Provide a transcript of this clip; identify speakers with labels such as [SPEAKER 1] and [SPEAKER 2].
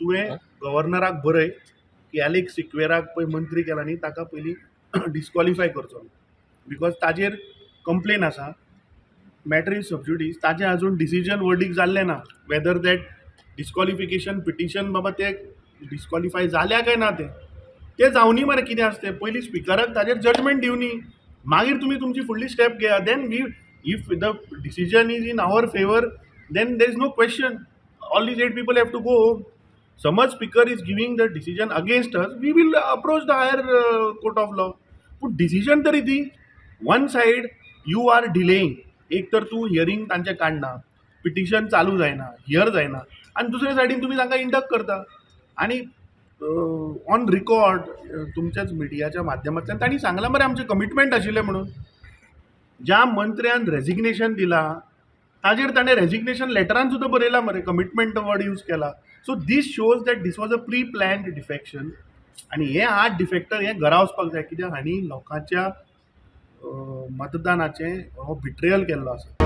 [SPEAKER 1] तुवें गव्हर्नराक बरय की एलेक्स सिक्वेराक पळय मंत्री केला न्ही ताका पयलीं डिस्क्वॉलिफाय करचो बिकॉज ताजेर कंप्लेन आसा मॅटर इज सबज्युडीस ताजें आजून डिसिजन वर्डीक जाल्लें ना वेदर दॅट डिस्क्वॉलिफिकेशन पिटिशन बाबा ते डिस्क्वॉलिफाय जाल्या काय ना ते जावनी मरे कितें आसा तें पयलीं स्पिकराक ताजेर जजमेंट दिवनी मागीर तुमी तुमची फुडली स्टेप घेया then we if the decision is in our favour then there is no question all these 8 people have to go home. समज speaker is giving the decision against us we will approach the higher court of law पूण decision तरी the one side you are delaying एक तर तूं hearing तांचें काडना petition चालू जायना here जायना आनी दुसरे सायडीन तुमी तांकां इंडक्ट करता आनी ऑन रिकॉर्ड तुमच्याच मिडियाच्या माध्यमांतल्यान तांणी सांगलां मरे आमचें कमिटमेंट आशिल्लें म्हणून ज्या मंत्र्यान रेजिग्नेशन दिलां ताजेर ताणें रेजिग्नेशन लेटरान सुद्दां बरयलां मरे कमिटमेंट वर्ड यूज केला so this shows that this was a pre planned defection आनी हे 8 डिफेक्टर हे घरा वचपाक जाय कित्याक हांणी लोकांच्या मतदानाचें हो बिट्रेयल केल्लो आसा.